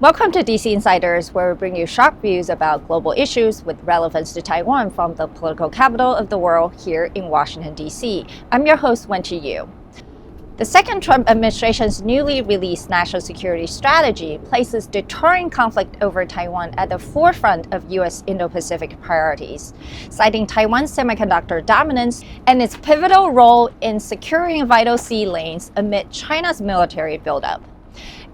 Welcome to DC Insiders, where we bring you sharp views about global issues with relevance to Taiwan from the political capital of the world here in Washington, DC. I'm your host, Wenchi Yu. The second Trump administration's newly released national security strategy places deterring conflict over Taiwan at the forefront of U.S. Indo-Pacific priorities, citing Taiwan's semiconductor dominance and its pivotal role in securing vital sea lanes amid China's military buildup.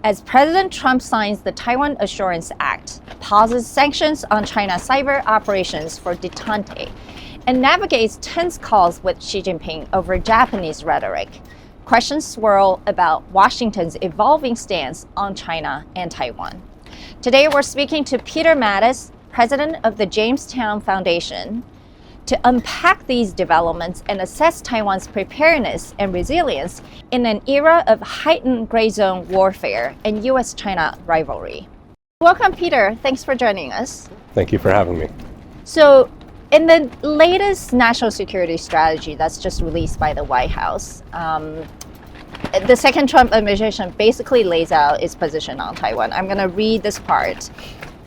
As President Trump signs the Taiwan Assurance Act, pauses sanctions on China's cyber operations for detente, and navigates tense calls with Xi Jinping over Japanese rhetoric, questions swirl about Washington's evolving stance on China and Taiwan. Today, we're speaking to Peter Mattis, president of the Jamestown Foundation, to unpack these developments and assess Taiwan's preparedness and resilience in an era of heightened gray zone warfare and U.S.-China rivalry. Welcome, Peter. Thanks for joining us. Thank you for having me. So, in the latest national security strategy that's just released by the White House, the second Trump administration basically lays out its position on Taiwan. I'm going to read this part.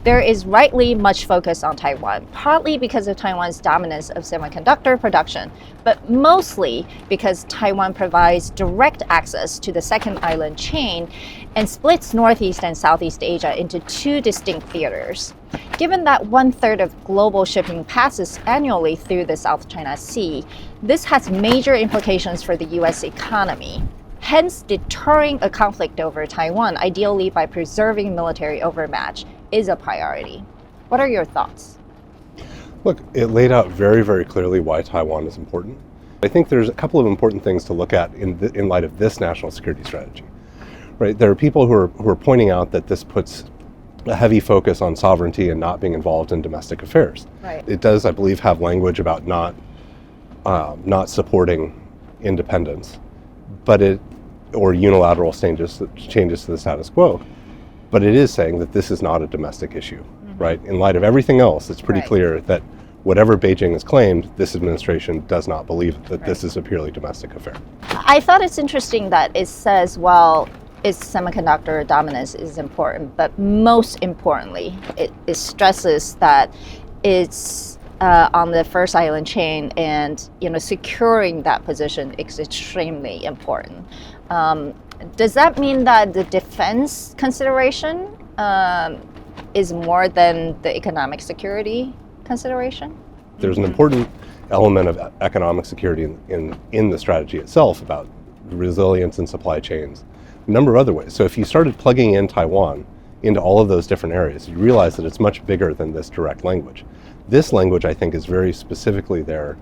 There is rightly much focus on Taiwan, partly because of Taiwan's dominance of semiconductor production, but mostly because Taiwan provides direct access to the second island chain and splits Northeast and Southeast Asia into two distinct theaters. Given that 1/3 of global shipping passes annually through the South China Sea, this has major implications for the U.S. economy. Hence, deterring a conflict over Taiwan, ideally by preserving military overmatch, is a priority. What are your thoughts? Look, it laid out very, very clearly why Taiwan is important. I think there's a couple of important things to look at in light of this national security strategy. Right? There are people who are pointing out that this puts a heavy focus on sovereignty and not being involved in domestic affairs. Right. It does, I believe, have language about not supporting independence, or unilateral changes to the status quo. But it is saying that this is not a domestic issue, right? In light of everything else, it's pretty clear that whatever Beijing has claimed, this administration does not believe that this is a purely domestic affair. I thought it's interesting that it says, well, its semiconductor dominance is important, but most importantly, it stresses that it's on the first island chain, and securing that position is extremely important. Does that mean that the defense consideration is more than the economic security consideration? There's an important element of economic security in the strategy itself about resilience in supply chains, a number of other ways. So if you started plugging in Taiwan into all of those different areas, you realize that it's much bigger than this direct language. This language, I think, is very specifically there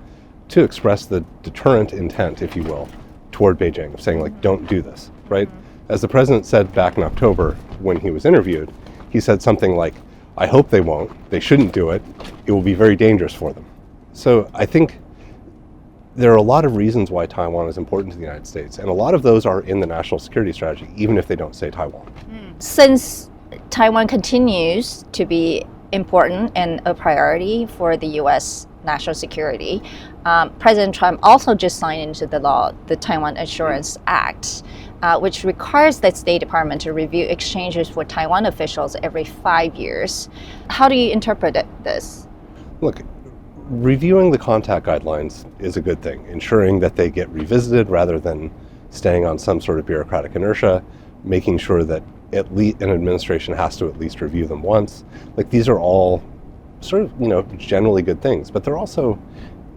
to express the deterrent intent, if you will, toward Beijing, of saying, like, don't do this, right? As the president said back in October when he was interviewed, he said something like, I hope they won't, they shouldn't do it, it will be very dangerous for them. So I think there are a lot of reasons why Taiwan is important to the United States, and a lot of those are in the national security strategy, even if they don't say Taiwan. Since Taiwan continues to be important and a priority for the U.S. national security, President Trump also just signed into the law the Taiwan Assurance Act, which requires the State Department to review exchanges with Taiwan officials every 5 years. How do you interpret this? Look, reviewing the contact guidelines is a good thing, ensuring that they get revisited rather than staying on some sort of bureaucratic inertia, making sure that at least an administration has to at least review them once. Like, these are all sort of, generally good things, but they're also,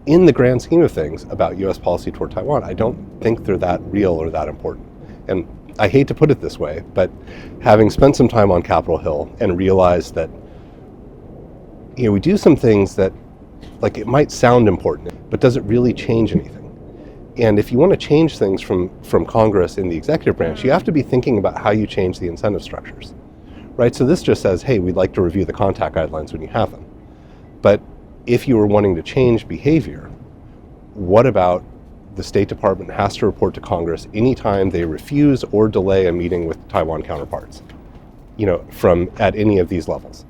in the grand scheme of things about U.S. policy toward Taiwan, I don't think they're that real or that important. And I hate to put it this way, but having spent some time on Capitol Hill and realized that, we do some things that, like, it might sound important, but does it really change anything? And if you want to change things from Congress in the executive branch, you have to be thinking about how you change the incentive structures, right? So this just says, hey, we'd like to review the contact guidelines when you have them. But if you were wanting to change behavior, what about the State Department has to report to Congress anytime they refuse or delay a meeting with Taiwan counterparts, from at any of these levels?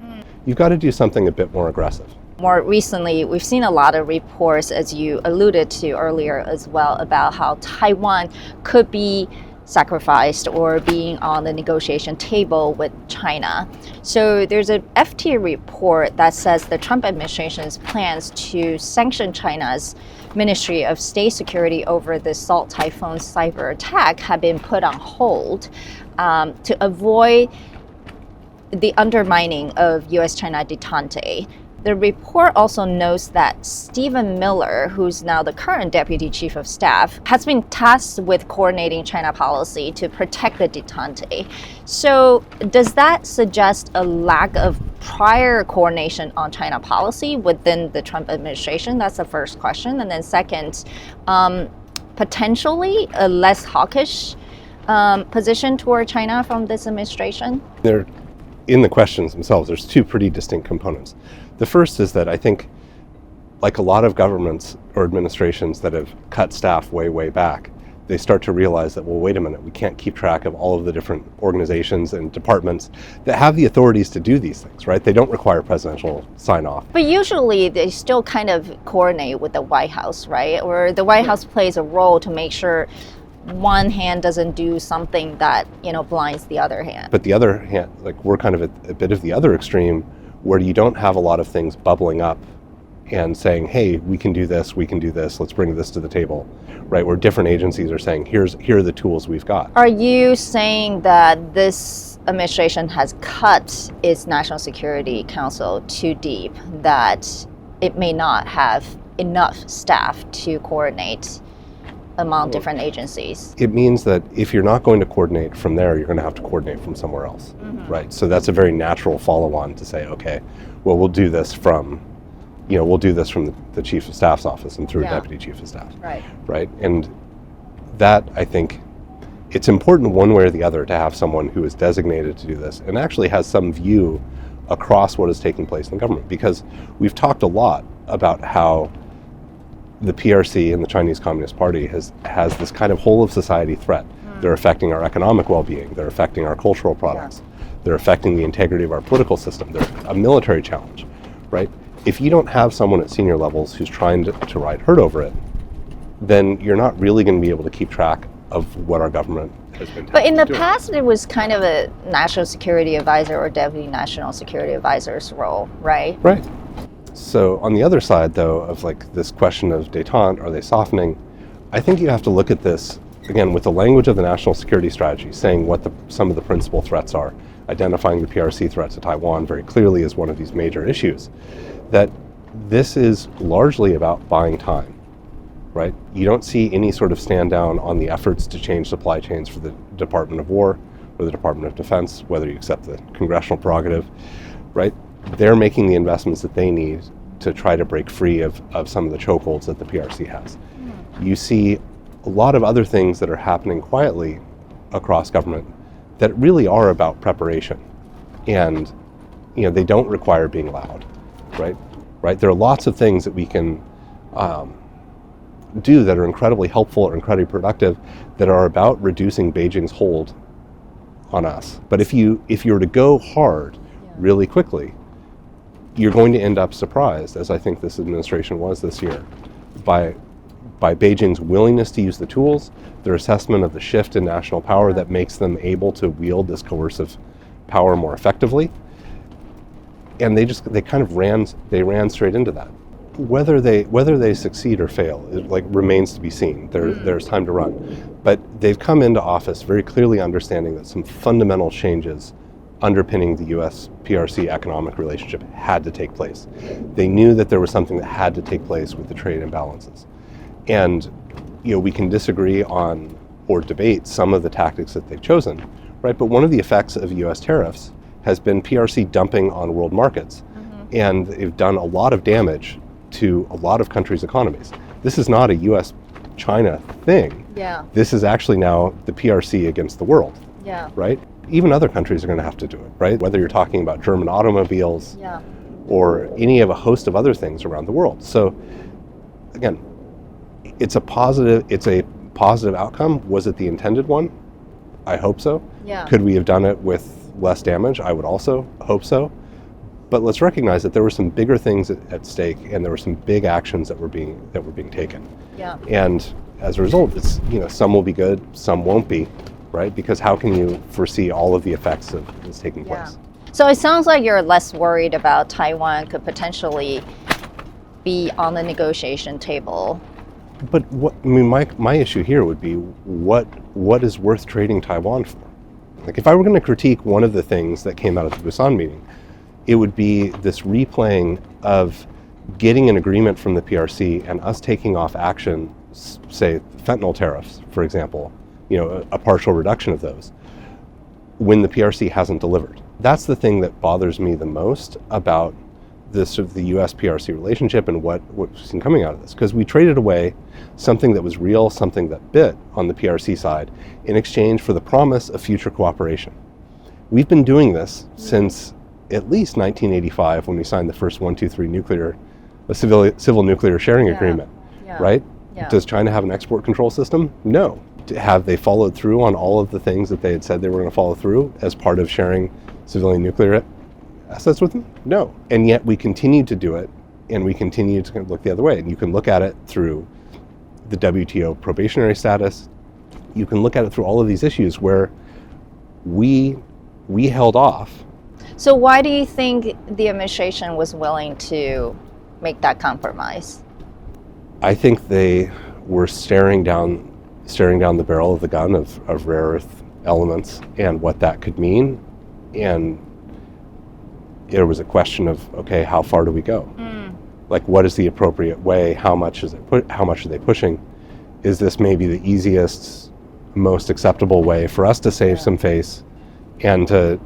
You've got to do something a bit more aggressive. More recently, we've seen a lot of reports, as you alluded to earlier as well, about how Taiwan could be sacrificed or being on the negotiation table with China. So there's a FT report that says the Trump administration's plans to sanction China's Ministry of State Security over the Salt Typhoon cyber attack have been put on hold to avoid the undermining of U.S.-China détente. The report also notes that Stephen Miller, who's now the current Deputy Chief of Staff, has been tasked with coordinating China policy to protect the détente. So does that suggest a lack of prior coordination on China policy within the Trump administration? That's the first question. And then second, potentially a less hawkish position toward China from this administration? In the questions themselves, there's two pretty distinct components. The first is that I think, like a lot of governments or administrations that have cut staff way back, they start to realize that, well, wait a minute, we can't keep track of all of the different organizations and departments that have the authorities to do these things, right? They don't require presidential sign-off. But usually they still kind of coordinate with the White House, right? Or the White House plays a role to make sure one hand doesn't do something that, blinds the other hand. But the other hand, like, we're kind of at a bit of the other extreme, where you don't have a lot of things bubbling up and saying, hey, we can do this, let's bring this to the table, right? Where different agencies are saying, here are the tools we've got. Are you saying that this administration has cut its National Security Council too deep, that it may not have enough staff to coordinate among different agencies? It means that if you're not going to coordinate from there, you're going to have to coordinate from somewhere else, right? So that's a very natural follow-on to say, okay, well, we'll do this from the Chief of Staff's office and through a Deputy Chief of Staff, right? And that, I think, it's important one way or the other to have someone who is designated to do this and actually has some view across what is taking place in the government, because we've talked a lot about how the PRC and the Chinese Communist Party has this kind of whole of society threat. They're affecting our economic well-being. They're affecting our cultural products. They're affecting the integrity of our political system. They're a military challenge, right? If you don't have someone at senior levels who's trying to ride herd over it, then you're not really going to be able to keep track of what our government has been doing. But in the past, it was kind of a national security advisor or deputy national security advisor's role, right? Right. So on the other side, though, of like this question of détente, are they softening? I think you have to look at this, again, with the language of the national security strategy, saying what some of the principal threats are, identifying the PRC threat to Taiwan very clearly as one of these major issues, that this is largely about buying time, right? You don't see any sort of stand down on the efforts to change supply chains for the Department of War or the Department of Defense, whether you accept the congressional prerogative, right? They're making the investments that they need to try to break free of some of the chokeholds that the PRC has. You see a lot of other things that are happening quietly across government that really are about preparation. And they don't require being loud, right? There are lots of things that we can do that are incredibly helpful or incredibly productive that are about reducing Beijing's hold on us. But if you were to go hard really quickly, you're going to end up surprised, as I think this administration was this year, by Beijing's willingness to use the tools, their assessment of the shift in national power that makes them able to wield this coercive power more effectively. And they ran straight into that. Whether they succeed or fail, it remains to be seen. There's time to run. But they've come into office very clearly understanding that some fundamental changes underpinning the US-PRC economic relationship had to take place. They knew that there was something that had to take place with the trade imbalances. And we can disagree on or debate some of the tactics that they've chosen, right? But one of the effects of US tariffs has been PRC dumping on world markets. And they've done a lot of damage to a lot of countries' economies. This is not a US-China thing. This is actually now the PRC against the world, right? Even other countries are going to have to do it, right? Whether you're talking about German automobiles or any of a host of other things around the world. So again, it's a positive outcome. Was it the intended one? I hope so. Could we have done it with less damage? I would also hope so. But let's recognize that there were some bigger things at stake, and there were some big actions that were being taken. And as a result, it's some will be good, some won't be. right? Because how can you foresee all of the effects of what's taking place? So it sounds like you're less worried about Taiwan could potentially be on the negotiation table. But my issue here would be what is worth trading Taiwan for? Like, if I were going to critique one of the things that came out of the Busan meeting, it would be this replaying of getting an agreement from the PRC and us taking off action, say fentanyl tariffs, for example, a partial reduction of those, when the PRC hasn't delivered. That's the thing that bothers me the most about this sort of the U.S.-PRC relationship and what's been coming out of this, because we traded away something that was real, something that bit on the PRC side, in exchange for the promise of future cooperation. We've been doing this since at least 1985, when we signed the first 123 civil nuclear sharing agreement, right? Yeah. Does China have an export control system? No. Have they followed through on all of the things that they had said they were going to follow through as part of sharing civilian nuclear assets with them? No. And yet we continue to do it, and we continue to look the other way. And you can look at it through the WTO probationary status. You can look at it through all of these issues where we held off. So why do you think the administration was willing to make that compromise? I think they were staring down the barrel of the gun of rare earth elements and what that could mean. And there was a question of, okay, how far do we go? Like, what is the appropriate way? How much are they pushing? Is this maybe the easiest, most acceptable way for us to save some face and to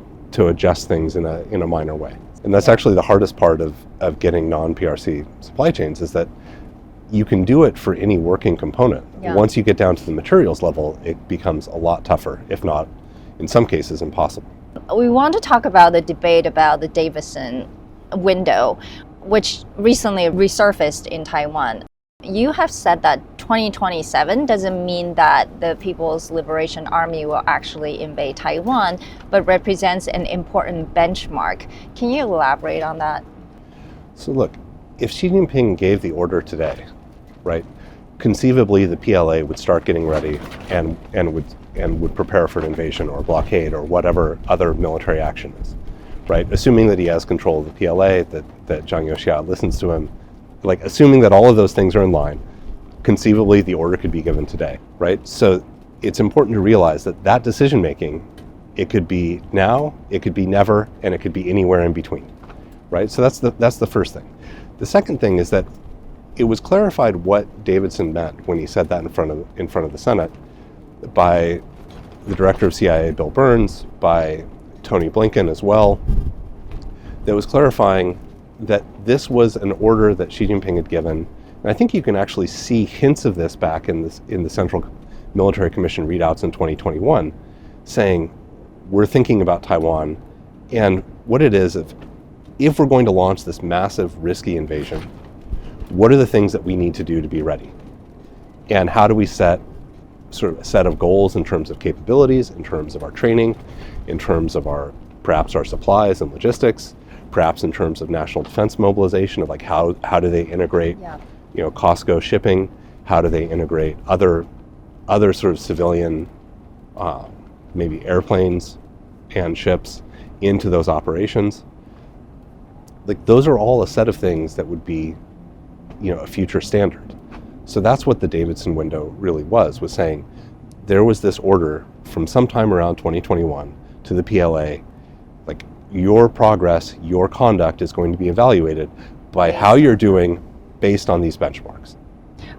adjust things in a minor way? And that's actually the hardest part of getting non-PRC supply chains, is that you can do it for any working component. Once you get down to the materials level, it becomes a lot tougher, if not, in some cases, impossible. We want to talk about the debate about the Davidson window, which recently resurfaced in Taiwan. You have said that 2027 doesn't mean that the People's Liberation Army will actually invade Taiwan, but represents an important benchmark. Can you elaborate on that? So look, if Xi Jinping gave the order today, right, conceivably the PLA would start getting ready and would prepare for an invasion or blockade or whatever other military action is, right? Assuming that he has control of the PLA, that Zhang Youxia listens to him, like assuming that all of those things are in line, conceivably the order could be given today, right? So it's important to realize that decision making, it could be now, it could be never, and it could be anywhere in between, right? So that's the first thing. The second thing is that it was clarified what Davidson meant when he said that in front of the Senate by the director of CIA, Bill Burns, by Tony Blinken as well. That was clarifying that this was an order that Xi Jinping had given. And I think you can actually see hints of this back in the Central Military Commission readouts in 2021, saying we're thinking about Taiwan, and what it is, if we're going to launch this massive, risky invasion, what are the things that we need to do to be ready? And how do we set sort of a set of goals in terms of capabilities, in terms of our training, in terms of perhaps our supplies and logistics, perhaps in terms of national defense mobilization, of like how do they integrate, Costco shipping, how do they integrate other sort of civilian, maybe airplanes and ships into those operations. Like, those are all a set of things that would be, a future standard. So that's what the Davidson window really was saying there was this order from sometime around 2021 to the PLA, like, your progress, your conduct is going to be evaluated by how you're doing based on these benchmarks.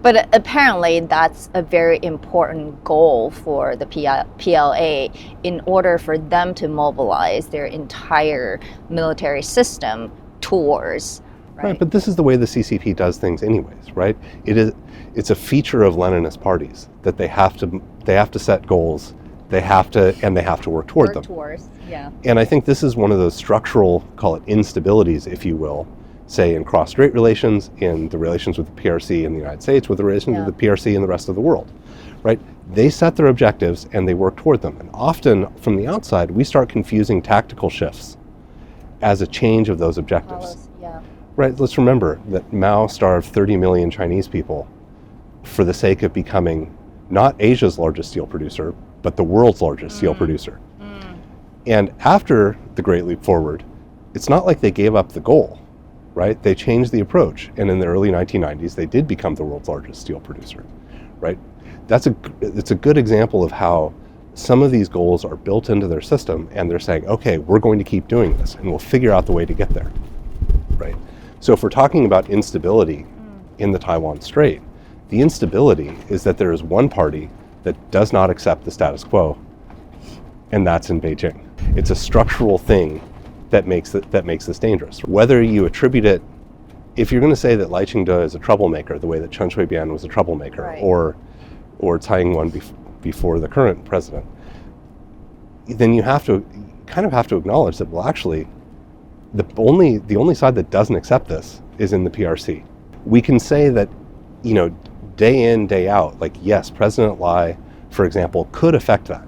But apparently that's a very important goal for the PLA in order for them to mobilize their entire military system towards. Right, but this is the way the CCP does things anyways, right? It's a feature of Leninist parties that they have to set goals, they have to work toward them. And I think this is one of those structural, call it instabilities, if you will, say in cross-strait relations, in the relations with the PRC in the United States, with the relations with the PRC in the rest of the world, right? They set their objectives and they work toward them. And often from the outside, we start confusing tactical shifts as a change of those objectives. Right, let's remember that Mao starved 30 million Chinese people for the sake of becoming not Asia's largest steel producer, but the world's largest steel producer. And after the Great Leap Forward, it's not like they gave up the goal, right? They changed the approach, and in the early 1990s, they did become the world's largest steel producer, right? It's a good example of how some of these goals are built into their system, and they're saying, okay, we're going to keep doing this, and we'll figure out the way to get there, right? So if we're talking about instability in the Taiwan Strait, the instability is that there is one party that does not accept the status quo, and that's in Beijing. It's a structural thing that makes this dangerous. Whether you attribute it, if you're going to say that Lai Ching-te is a troublemaker, the way that Chen Shui-bian was a troublemaker, right, or Tsai Ing-wen before the current president, then you have to acknowledge that, well, actually, the only side that doesn't accept this is in the PRC. We can say that, day in, day out, like, yes, President Lai, for example, could affect that,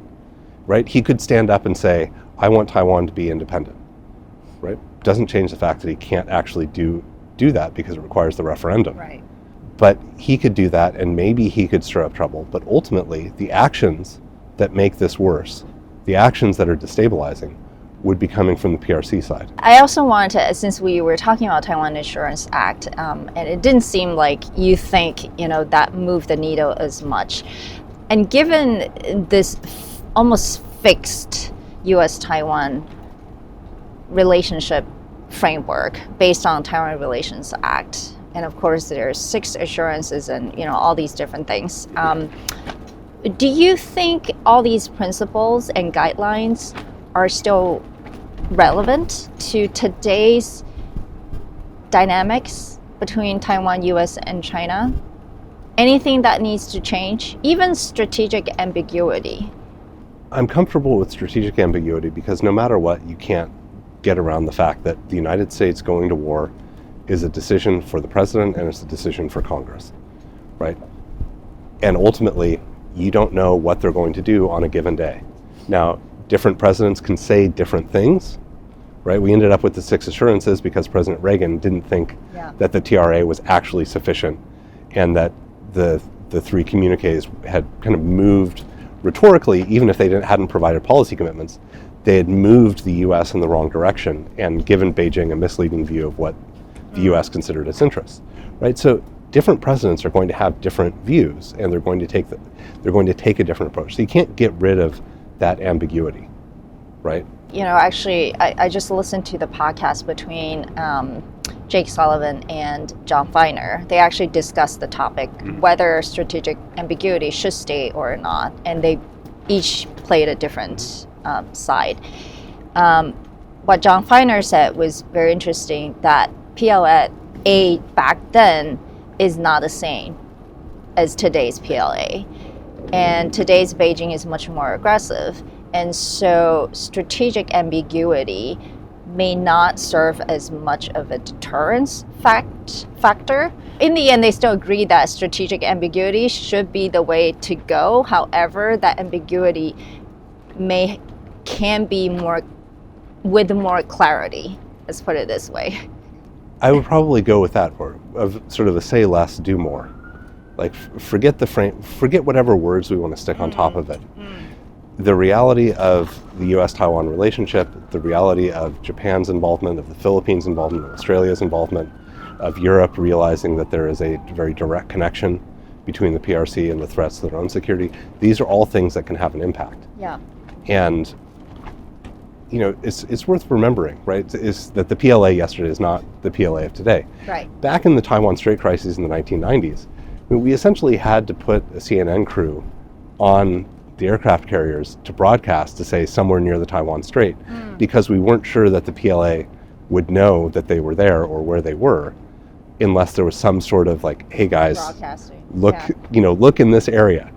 right? He could stand up and say, I want Taiwan to be independent, right? Doesn't change the fact that he can't actually do that because it requires the referendum. Right. But he could do that, and maybe he could stir up trouble. But ultimately, the actions that make this worse, the actions that are destabilizing, would be coming from the PRC side. I also wanted to, since we were talking about Taiwan Insurance Act, and it didn't seem like you think, that moved the needle as much. And given this almost fixed U.S.-Taiwan relationship framework based on Taiwan Relations Act, and of course there's 6 assurances and all these different things. Do you think all these principles and guidelines are still relevant to today's dynamics between Taiwan, US, and China? Anything that needs to change? Even strategic ambiguity? I'm comfortable with strategic ambiguity because no matter what, you can't get around the fact that the United States going to war is a decision for the president and it's a decision for Congress, right? And ultimately, you don't know what they're going to do on a given day. Now, different presidents can say different things, right? We ended up with the 6 assurances because President Reagan didn't think that the TRA was actually sufficient, and that the 3 communiques had kind of moved rhetorically, even if they hadn't provided policy commitments, they had moved the U.S. in the wrong direction and given Beijing a misleading view of what the U.S. considered its interests, right? So different presidents are going to have different views, and they're going to take a different approach. So you can't get rid of that ambiguity, right? Actually, I just listened to the podcast between Jake Sullivan and John Feiner. They actually discussed the topic, whether strategic ambiguity should stay or not, and they each played a different side. What John Feiner said was very interesting, that PLA back then is not the same as today's PLA. And today's Beijing is much more aggressive. And so strategic ambiguity may not serve as much of a deterrence factor. In the end, they still agree that strategic ambiguity should be the way to go. However, that ambiguity can be with more clarity. Let's put it this way. I would probably go with that, of sort of a say less, do more. Like, forget the frame, forget whatever words we want to stick on top of it. The reality of the U.S.-Taiwan relationship, the reality of Japan's involvement, of the Philippines' involvement, of Australia's involvement, of Europe realizing that there is a very direct connection between the PRC and the threats to their own security, these are all things that can have an impact. Yeah. And it's worth remembering, right, is that the PLA yesterday is not the PLA of today. Right. Back in the Taiwan Strait crisis in the 1990s, we essentially had to put a CNN crew on the aircraft carriers to broadcast to say somewhere near the Taiwan Strait, because we weren't sure that the PLA would know that they were there or where they were, unless there was some sort of like, hey guys, look in this area,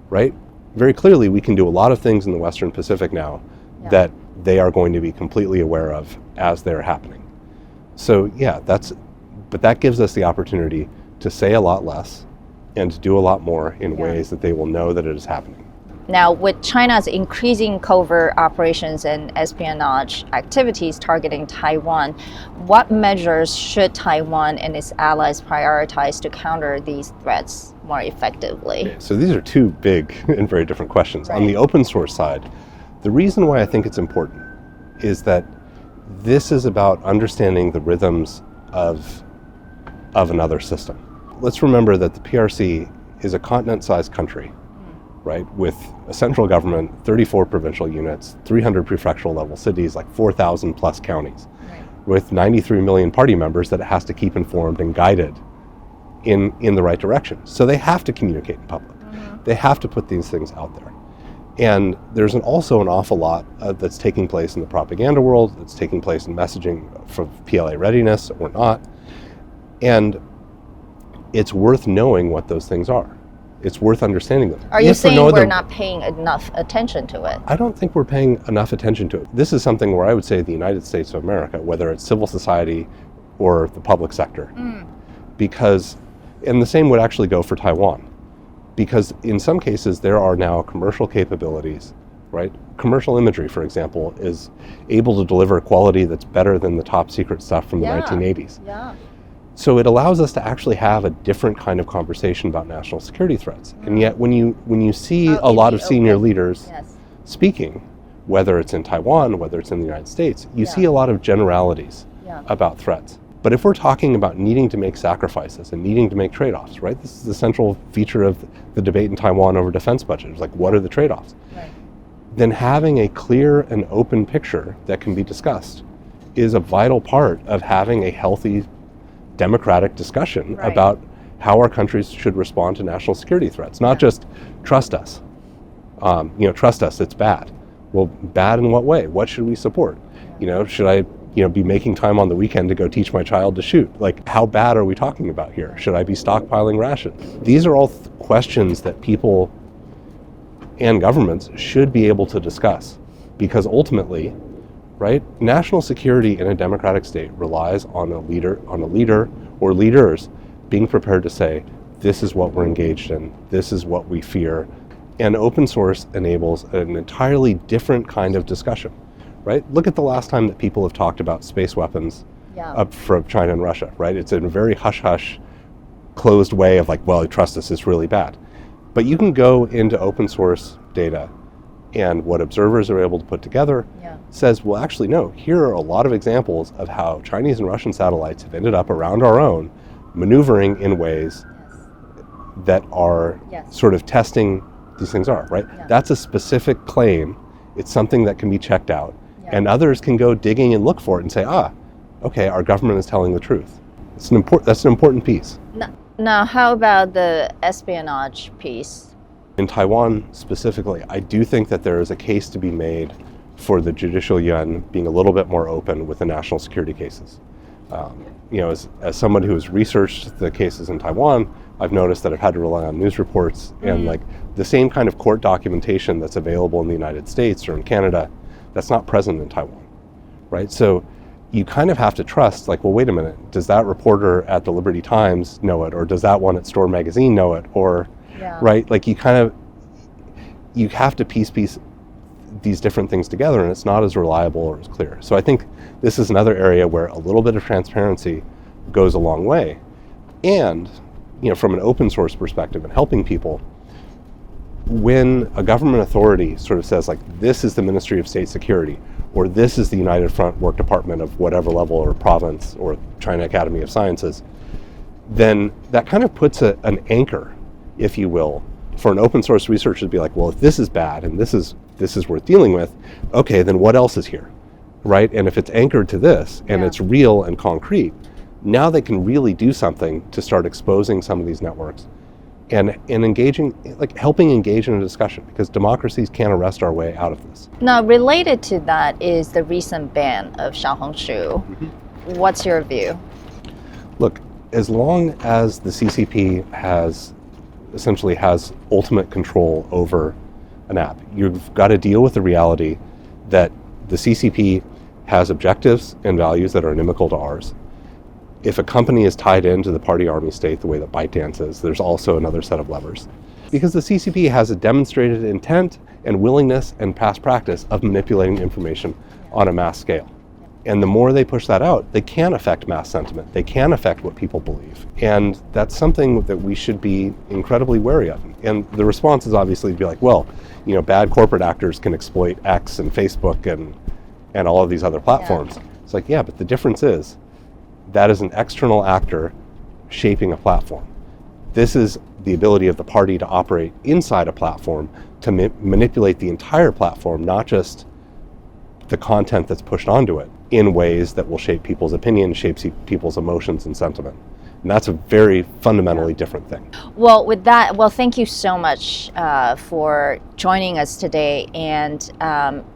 right? Very clearly, we can do a lot of things in the Western Pacific now that they are going to be completely aware of as they're happening. So but that gives us the opportunity to say a lot less and to do a lot more in ways that they will know that it is happening. Now, with China's increasing covert operations and espionage activities targeting Taiwan, what measures should Taiwan and its allies prioritize to counter these threats more effectively? So these are two big and very different questions. Right. On the open source side, the reason why I think it's important is that this is about understanding the rhythms of another system. Let's remember that the PRC is a continent-sized country, right, with a central government, 34 provincial units, 300 prefectural level cities, like 4,000 plus counties, with 93 million party members that it has to keep informed and guided in the right direction. So they have to communicate in public. They have to put these things out there. And there's also an awful lot that's taking place in the propaganda world, that's taking place in messaging for PLA readiness or not. And it's worth knowing what those things are. It's worth understanding them. Are you saying we're not paying enough attention to it? I don't think we're paying enough attention to it. This is something where I would say the United States of America, whether it's civil society or the public sector, because, and the same would actually go for Taiwan, because in some cases there are now commercial capabilities, right? Commercial imagery, for example, is able to deliver quality that's better than the top secret stuff from the 1980s. Yeah. So it allows us to actually have a different kind of conversation about national security threats. And yet when you see a lot of senior leaders speaking, whether it's in Taiwan, whether it's in the United States, you see a lot of generalities about threats. But if we're talking about needing to make sacrifices and needing to make trade-offs, right? This is the central feature of the debate in Taiwan over defense budget. It's like, what are the trade-offs? Then having a clear and open picture that can be discussed is a vital part of having a healthy democratic discussion about how our countries should respond to national security threats, not just trust us. Trust us, it's bad. Well, bad in what way? What should we support? Should I be making time on the weekend to go teach my child to shoot? Like, how bad are we talking about here? Should I be stockpiling rations? These are all questions that people and governments should be able to discuss, because ultimately, right, national security in a democratic state relies on a leader or leaders being prepared to say, this is what we're engaged in, this is what we fear. And open source enables an entirely different kind of discussion, right? Look at the last time that people have talked about space weapons from China and Russia, right? It's in a very hush-hush, closed way of like, well, trust us, it's really bad. But you can go into open source data, and what observers are able to put together says, well, actually, no, here are a lot of examples of how Chinese and Russian satellites have ended up around our own, maneuvering in ways that are sort of testing these things are, right? That's a specific claim. It's something that can be checked out. And others can go digging and look for it and say, okay, our government is telling the truth. That's an important piece. Now, how about the espionage piece? In Taiwan specifically, I do think that there is a case to be made for the judicial yuan being a little bit more open with the national security cases. As someone who has researched the cases in Taiwan, I've noticed that I've had to rely on news reports and like the same kind of court documentation that's available in the United States or in Canada, that's not present in Taiwan, right? So you kind of have to trust, like, well, wait a minute, does that reporter at the Liberty Times know it? Or does that one at Store Magazine know it? Or, right, like you have to piece these different things together, and it's not as reliable or as clear. So I think this is another area where a little bit of transparency goes a long way. And, from an open source perspective and helping people, when a government authority sort of says, like, this is the Ministry of State Security, or this is the United Front Work Department of whatever level or province, or China Academy of Sciences, then that kind of puts an anchor, if you will, for an open source researcher to be like, well, if this is bad and this is worth dealing with, okay, then what else is here, right? And if it's anchored to this and it's real and concrete, now they can really do something to start exposing some of these networks and engaging, like helping engage in a discussion, because democracies can't arrest our way out of this. Now, related to that is the recent ban of Xiaohongshu. What's your view? Look, as long as the CCP essentially has ultimate control over an app, you've got to deal with the reality that the CCP has objectives and values that are inimical to ours. If a company is tied into the party army state the way that ByteDance is, there's also another set of levers. Because the CCP has a demonstrated intent and willingness and past practice of manipulating information on a mass scale. And the more they push that out, they can affect mass sentiment. They can affect what people believe. And that's something that we should be incredibly wary of. And the response is obviously to be like, well, bad corporate actors can exploit X and Facebook and all of these other platforms. Yeah. It's like, yeah, but the difference is that is an external actor shaping a platform. This is the ability of the party to operate inside a platform to manipulate the entire platform, not just the content that's pushed onto it, in ways that will shape people's opinion, shapes people's emotions and sentiment. And that's a very fundamentally different thing. Well, with that, thank you so much for joining us today and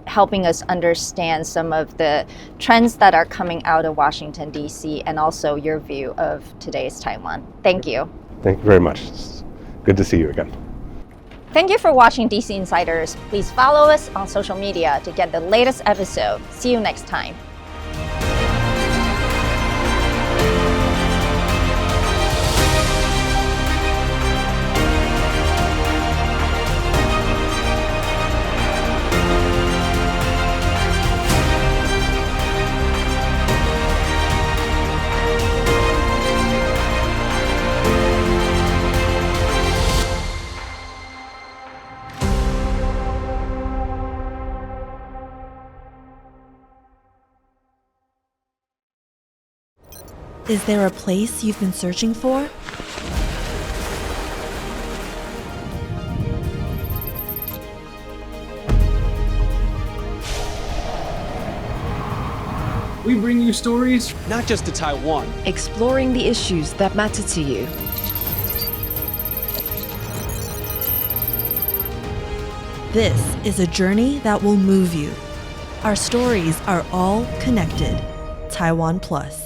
helping us understand some of the trends that are coming out of Washington, D.C., and also your view of today's Taiwan. Thank you. Thank you very much. It's good to see you again. Thank you for watching DC Insiders. Please follow us on social media to get the latest episode. See you next time. Is there a place you've been searching for? We bring you stories, not just to Taiwan, exploring the issues that matter to you. This is a journey that will move you. Our stories are all connected. TaiwanPlus.